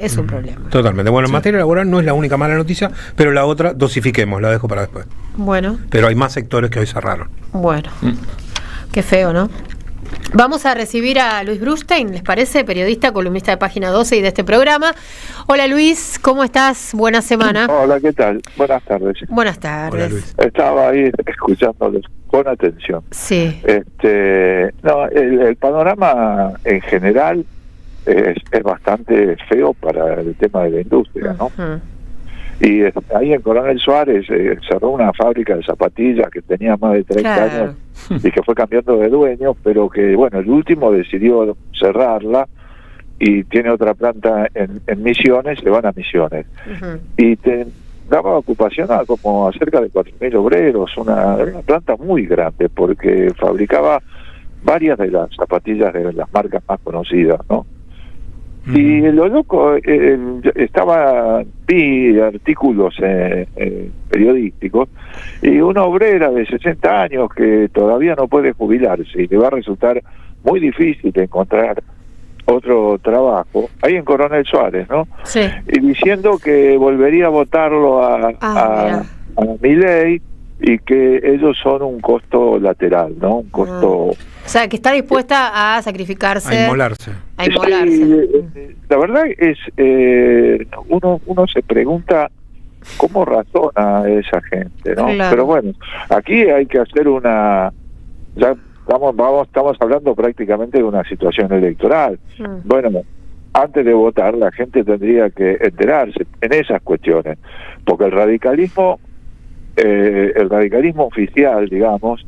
Es un problema. Totalmente. Bueno, en materia laboral no es la única mala noticia, pero la otra, dosifiquemos, la dejo para después. Bueno. Pero hay más sectores que hoy cerraron. Bueno. Qué feo, ¿no? Vamos a recibir a Luis Brustein, ¿les parece? Periodista, columnista de Página 12 y de este programa. Hola Luis, ¿cómo estás? Buena semana. Hola, ¿qué tal? Buenas tardes. Buenas tardes. Hola, Luis. Estaba ahí escuchándolos con atención. Sí. No, el panorama en general es bastante feo para el tema de la industria, ¿no? Uh-huh. Y ahí en Coronel Suárez cerró una fábrica de zapatillas que tenía más de 30 años y que fue cambiando de dueño, pero que, bueno, el último decidió cerrarla y tiene otra planta en Misiones, se van a Misiones. Uh-huh. Y daba ocupación a como a cerca de 4.000 obreros, una planta muy grande, porque fabricaba varias de las zapatillas de las marcas más conocidas, ¿no? Y lo loco, vi artículos periodísticos, y una obrera de 60 años que todavía no puede jubilarse y le va a resultar muy difícil encontrar otro trabajo, ahí en Coronel Suárez, ¿no? Sí. Y diciendo que volvería a votarlo a Milei y que ellos son un costo lateral, ¿no? Un costo... O sea, que está dispuesta a sacrificarse. A inmolarse. A inmolarse. Sí, la verdad es, uno se pregunta cómo razona esa gente, ¿no? Claro. Pero bueno, aquí hay que hacer ya estamos hablando prácticamente de una situación electoral. Bueno, antes de votar la gente tendría que enterarse en esas cuestiones, porque el radicalismo oficial, digamos,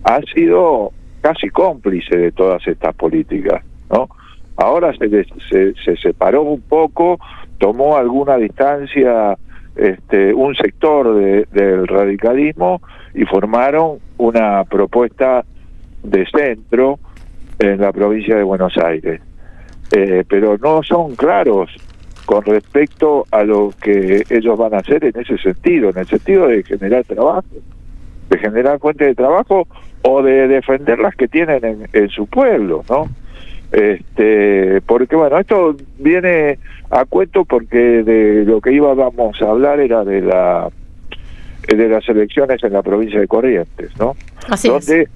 ha sido casi cómplice de todas estas políticas, ¿no? Ahora se separó un poco, tomó alguna distancia un sector del radicalismo y formaron una propuesta de centro en la provincia de Buenos Aires, pero no son claros con respecto a lo que ellos van a hacer en ese sentido, en el sentido de generar trabajo, de generar fuentes de trabajo o de defender las que tienen en su pueblo, ¿no? Porque bueno, esto viene a cuento porque de lo que íbamos a hablar era de las elecciones en la provincia de Corrientes, ¿no? Así donde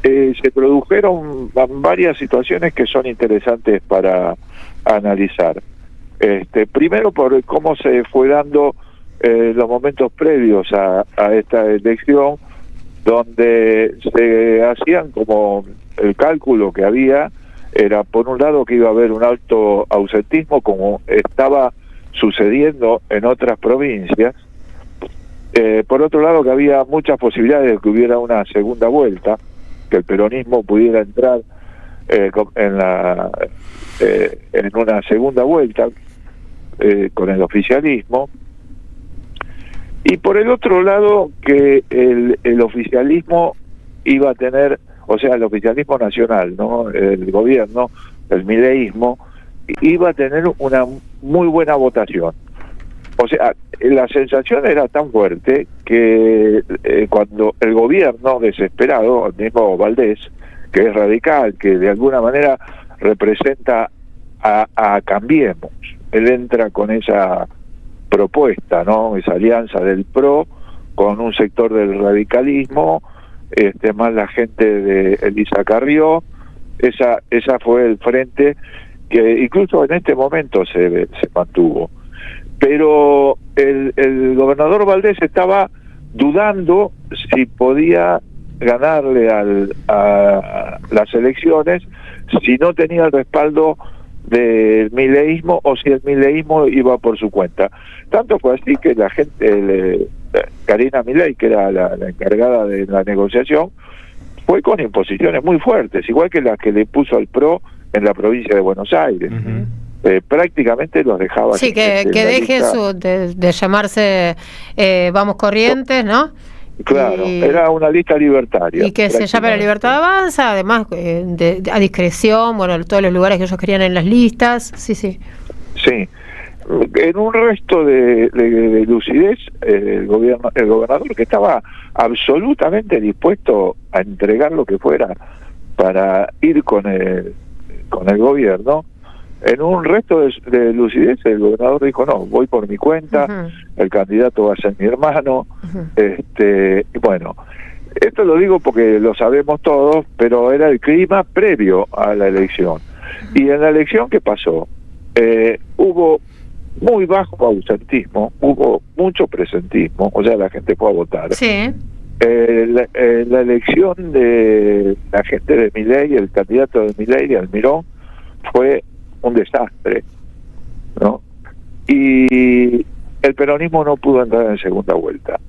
se produjeron varias situaciones que son interesantes para analizar. Primero por cómo se fue dando los momentos previos a esta elección, donde se hacían como el cálculo que había era, por un lado, que iba a haber un alto ausentismo como estaba sucediendo en otras provincias, por otro lado que había muchas posibilidades de que hubiera una segunda vuelta, que el peronismo pudiera entrar en una segunda vuelta con el oficialismo, y por el otro lado que el oficialismo iba a tener, o sea, el oficialismo nacional, ¿no? El gobierno, el mileísmo, iba a tener una muy buena votación. O sea, la sensación era tan fuerte que cuando el gobierno desesperado, el mismo Valdés, que es radical, que de alguna manera representa a Cambiemos, él entra con esa propuesta, ¿no? Esa alianza del PRO con un sector del radicalismo, más la gente de Elisa Carrió, esa fue el frente que incluso en este momento se mantuvo. Pero el gobernador Valdés estaba dudando si podía ganarle a las elecciones si no tenía el respaldo del mileísmo o si el mileísmo iba por su cuenta. Tanto fue así que la gente, Karina Milei, que era la encargada de la negociación, fue con imposiciones muy fuertes, igual que las que le puso al PRO en la provincia de Buenos Aires. Uh-huh. Prácticamente los dejaba... Sí, que deje de llamarse Vamos Corrientes, ¿no? Claro, era una lista libertaria. Y que se llame la Libertad Avanza, además a discreción, bueno, todos los lugares que ellos querían en las listas, sí. Sí, en un resto de lucidez, el gobernador, que estaba absolutamente dispuesto a entregar lo que fuera para ir con el gobierno, en un resto de lucidez el gobernador dijo, no, voy por mi cuenta, el candidato va a ser mi hermano, y bueno, esto lo digo porque lo sabemos todos, pero era el clima previo a la elección. Y en la elección, ¿qué pasó? Hubo muy bajo ausentismo, hubo mucho presentismo, o sea, la gente fue a votar. Sí. La elección de la gente de Milei, el candidato de Milei, Almirón, fue un desastre, ¿no? Y el peronismo no pudo entrar en segunda vuelta.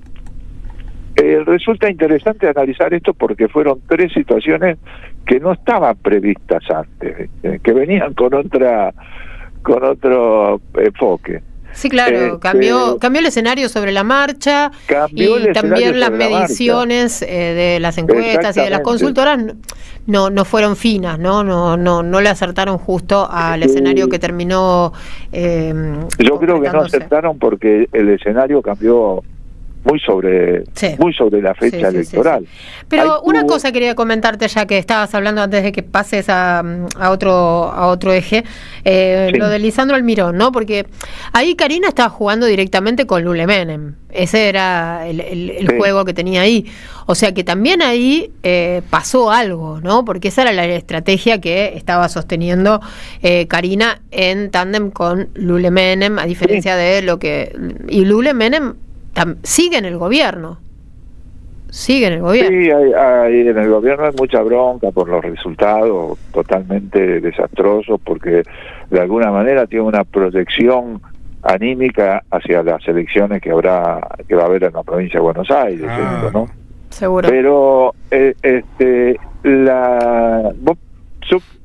Resulta interesante analizar esto porque fueron 3 situaciones que no estaban previstas antes, que venían con otro enfoque. Sí, claro, cambió el escenario sobre la marcha y también las mediciones de las encuestas y de las consultoras no fueron finas, no le acertaron justo al escenario que terminó. Yo creo que no acertaron porque el escenario cambió muy sobre la fecha electoral. Pero una cosa quería comentarte, ya que estabas hablando antes de que pases a otro eje, lo de Lisandro Almirón, ¿no? Porque ahí Karina estaba jugando directamente con Lule Menem. Ese era el juego que tenía ahí. O sea que también ahí pasó algo, ¿no? Porque esa era la estrategia que estaba sosteniendo Karina en tándem con Lule Menem, a diferencia de lo que... Y Lule Menem sigue en el gobierno. Sí, hay en el gobierno hay mucha bronca por los resultados totalmente desastrosos, porque de alguna manera tiene una proyección anímica hacia las elecciones que va a haber en la provincia de Buenos Aires, ¿no? Seguro. Pero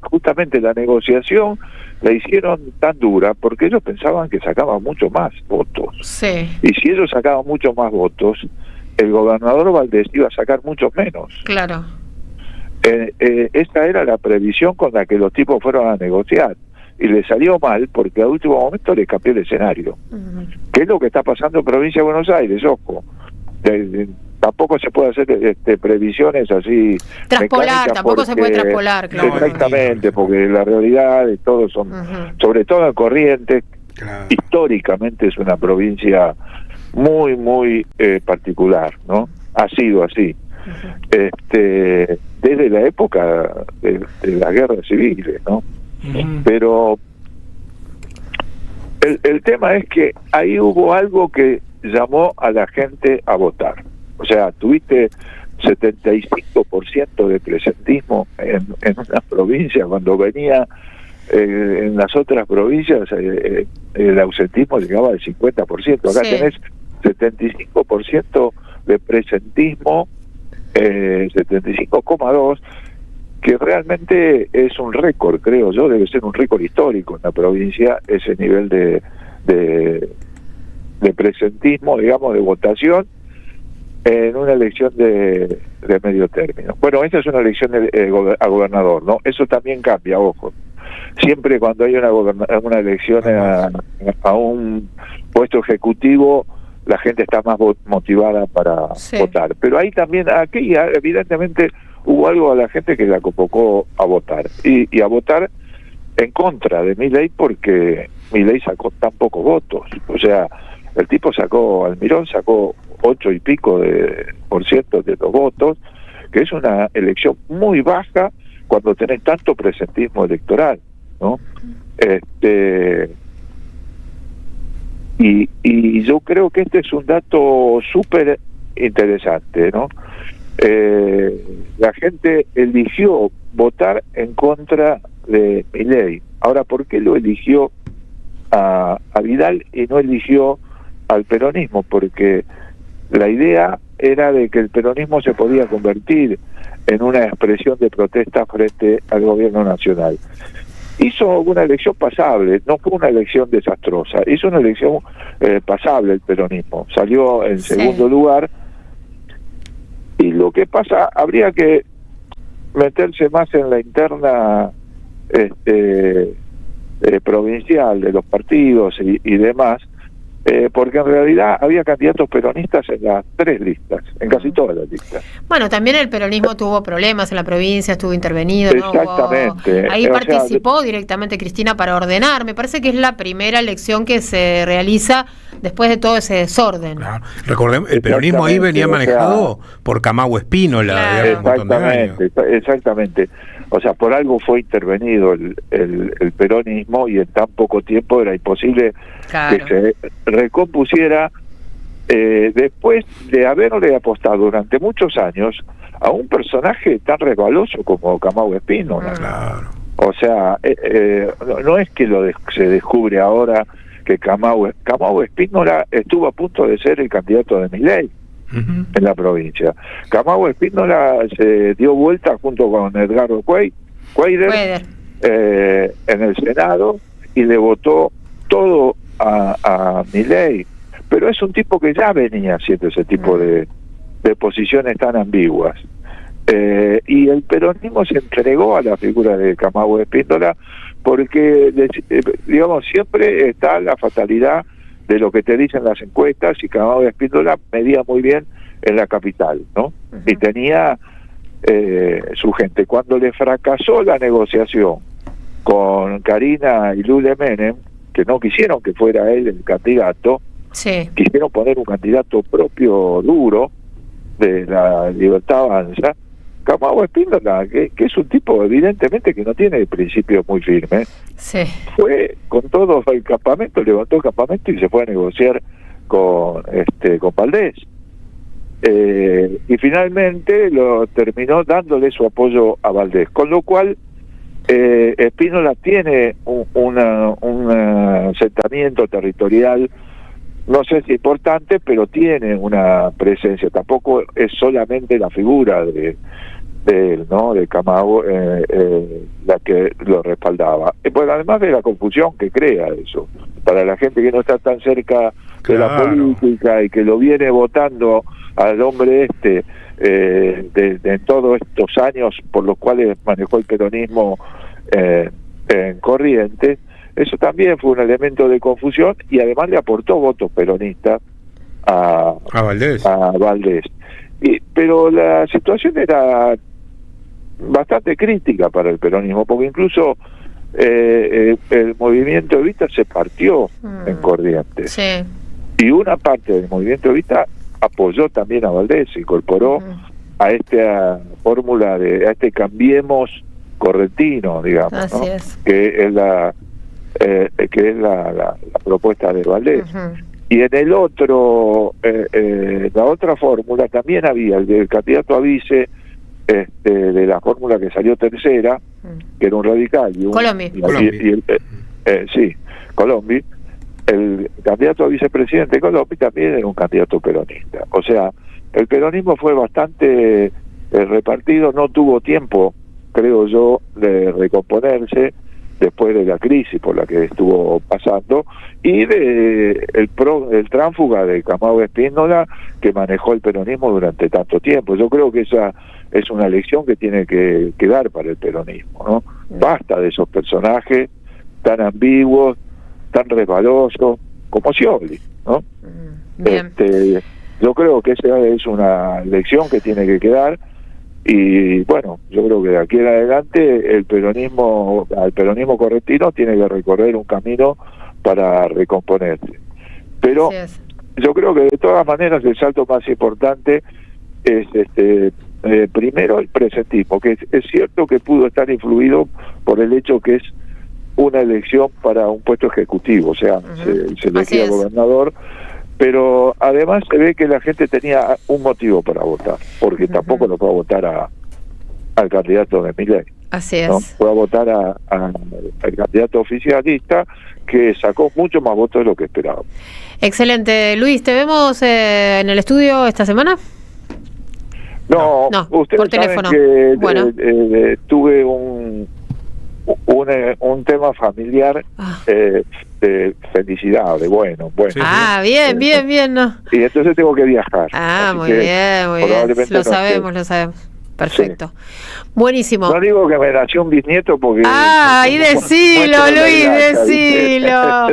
justamente la negociación la hicieron tan dura porque ellos pensaban que sacaban mucho más votos. Sí. Y si ellos sacaban mucho más votos, el gobernador Valdés iba a sacar muchos menos. Claro. Esta era la previsión con la que los tipos fueron a negociar. Y le salió mal porque a último momento le cambió el escenario. ¿Qué es lo que está pasando en provincia de Buenos Aires? Ojo. Tampoco se puede hacer previsiones así. Traspolar, tampoco se puede traspolar, claro. Exactamente, porque la realidad de todos son, sobre todo en Corrientes, históricamente es una provincia muy, muy particular, ¿no? Ha sido así. Desde la época de las guerras civiles, ¿no? Pero el tema es que ahí hubo algo que llamó a la gente a votar. O sea, tuviste 75% de presentismo en una provincia, cuando venía en las otras provincias el ausentismo llegaba al 50%. Acá tenés 75% de presentismo, 75,2%, que realmente es un récord, creo yo, debe ser un récord histórico en la provincia, ese nivel de presentismo, digamos, de votación en una elección de medio término. Bueno, esta es una elección a gobernador, ¿no? Eso también cambia, ojo. Siempre cuando hay una elección a un puesto ejecutivo, la gente está más motivada para votar. Pero ahí también, aquí evidentemente hubo algo a la gente que la convocó a votar. Y a votar en contra de Milei, porque Milei sacó tan pocos votos. O sea, el tipo Almirón sacó 8 y pico por ciento de los votos, que es una elección muy baja cuando tenés tanto presentismo electoral, ¿no? Y yo creo que este es un dato súper interesante, ¿no? La gente eligió votar en contra de Milei. Ahora, ¿por qué lo eligió a Vidal y no eligió al peronismo? Porque la idea era de que el peronismo se podía convertir en una expresión de protesta frente al gobierno nacional. Hizo una elección pasable, no fue una elección desastrosa, hizo una elección pasable el peronismo, salió en segundo lugar, y lo que pasa, habría que meterse más en la interna provincial de los partidos y demás, porque en realidad había candidatos peronistas en las 3 listas, en casi todas las listas. Bueno, también el peronismo tuvo problemas en la provincia, estuvo intervenido, ¿no? Exactamente. Ahí participó directamente Cristina para ordenar. Me parece que es la primera elección que se realiza después de todo ese desorden. Claro. Recordemos, el peronismo ahí venía manejado por Camagüe Espínola, claro. Exactamente. O sea, por algo fue intervenido el peronismo, y en tan poco tiempo era imposible que se recompusiera, después de haberle apostado durante muchos años a un personaje tan resbaloso como Camagüe Espínola. Claro. O sea, no es que se descubre ahora que Camagüe Espínola estuvo a punto de ser el candidato de Milei en la provincia. Camagüe Espínola se dio vuelta junto con Edgardo Cuader en el Senado y le votó todo a Milei, pero es un tipo que ya venía haciendo ese tipo de posiciones tan ambiguas, y el peronismo se entregó a la figura de Camagüe Espínola porque, digamos, siempre está la fatalidad de lo que te dicen las encuestas, y Camagüe Espínola medía muy bien en la capital, ¿no? Y tenía su gente. Cuando le fracasó la negociación con Karina y Lule Menem, que no quisieron que fuera él el candidato, quisieron poner un candidato propio duro de la Libertad Avanza, Camagüe Espínola, que es un tipo evidentemente que no tiene principios muy firmes, fue con todo el campamento, levantó el campamento y se fue a negociar con Valdés, y finalmente lo terminó dándole su apoyo a Valdés, con lo cual Espínola tiene un asentamiento territorial, no sé si importante, pero tiene una presencia. Tampoco es solamente la figura de él, ¿no? De Camagüe, la que lo respaldaba. Pues además de la confusión que crea eso, para la gente que no está tan cerca de la política y que lo viene votando al hombre de todos estos años por los cuales manejó el peronismo en Corrientes, eso también fue un elemento de confusión, y además le aportó votos peronistas a Valdés. Pero la situación era bastante crítica para el peronismo, porque incluso el movimiento Evita se partió en Corrientes, y una parte del movimiento Evita apoyó también a Valdés, se incorporó a esta fórmula a este Cambiemos correntino, digamos, ¿no? Que es la propuesta de Valdés. Y en el otro, la otra fórmula también había el candidato a vice de la fórmula que salió tercera, que era un radical, Colombi. El candidato a vicepresidente de Colombi también era un candidato peronista. O sea, el peronismo fue bastante repartido, no tuvo tiempo, creo yo, de recomponerse después de la crisis por la que estuvo pasando, y de el tránsfuga de Camagüe Espínola, que manejó el peronismo durante tanto tiempo. Yo creo que esa es una lección que tiene que dar para el peronismo, ¿no? Basta de esos personajes tan ambiguos, tan resbalosos como Scioli, ¿no? Yo creo que esa es una lección que tiene que quedar. Y bueno, yo creo que de aquí en adelante al peronismo correntino tiene que recorrer un camino para recomponerse. Pero yo creo que de todas maneras el salto más importante es primero el presentismo, que es cierto que pudo estar influido por el hecho que es una elección para un puesto ejecutivo, o sea, se elegía gobernador, pero además se ve que la gente tenía un motivo para votar, porque tampoco lo fue a votar al candidato de Milei. ¿No? Fue a votar al candidato oficialista, que sacó mucho más votos de lo que esperábamos. Excelente. Luis, ¿te vemos en el estudio esta semana? No, ustedes por teléfono. Que tuve un tema familiar de felicidad, de bueno. Bien, ¿no? Y entonces tengo que viajar. Muy bien. Lo sabemos. Perfecto. Sí. Buenísimo. No digo que me nació un bisnieto porque... ahí decilo, Luis, decilo.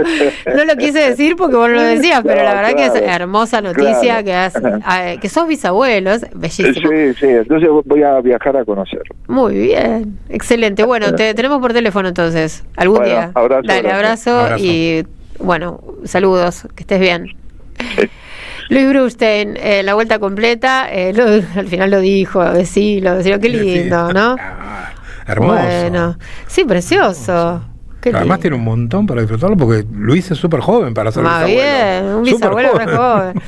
No lo quise decir porque vos no lo decías, pero la verdad que es hermosa noticia que sos bisabuelo, es bellísimo. Sí, entonces voy a viajar a conocerlo. Muy bien, excelente. Bueno, te tenemos por teléfono entonces, algún día. Abrazo. Dale, abrazo y bueno, saludos, que estés bien. Luis Brustein, la vuelta completa, al final lo dijo, decilo, qué lindo, ¿no? Hermoso. Bueno, sí, precioso. Además tiene un montón para disfrutarlo porque Luis es súper joven para ser bisabuelo. Bien, un bisabuelo re joven.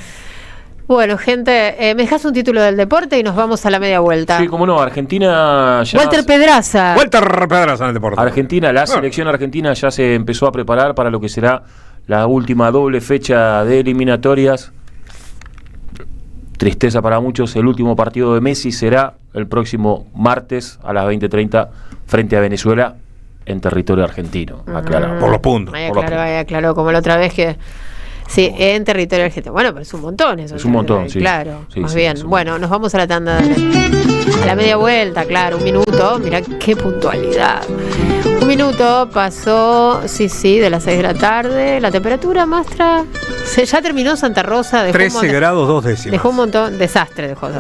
Bueno, gente, me dejas un título del deporte y nos vamos a la media vuelta. Sí, cómo no, Argentina ya... Walter Pedraza en el deporte. Argentina, la selección argentina ya se empezó a preparar para lo que será la última doble fecha de eliminatorias. Tristeza para muchos, el último partido de Messi será el próximo martes a las 20:30 frente a Venezuela en territorio argentino. Aclaramos. Por los puntos. Aclaró, como la otra vez que... Sí, en territorio argentino. Bueno, pero es un montón eso. Es un montón, sí. Claro, más bien. Bueno, nos vamos a la tanda, a la media vuelta, claro, 1 minuto. Mirá qué puntualidad. 1 minuto pasó, de las 6 de la tarde. La temperatura, Mastra, ya terminó Santa Rosa. 13 grados 2 décimas. Dejó un montón, desastre dejó.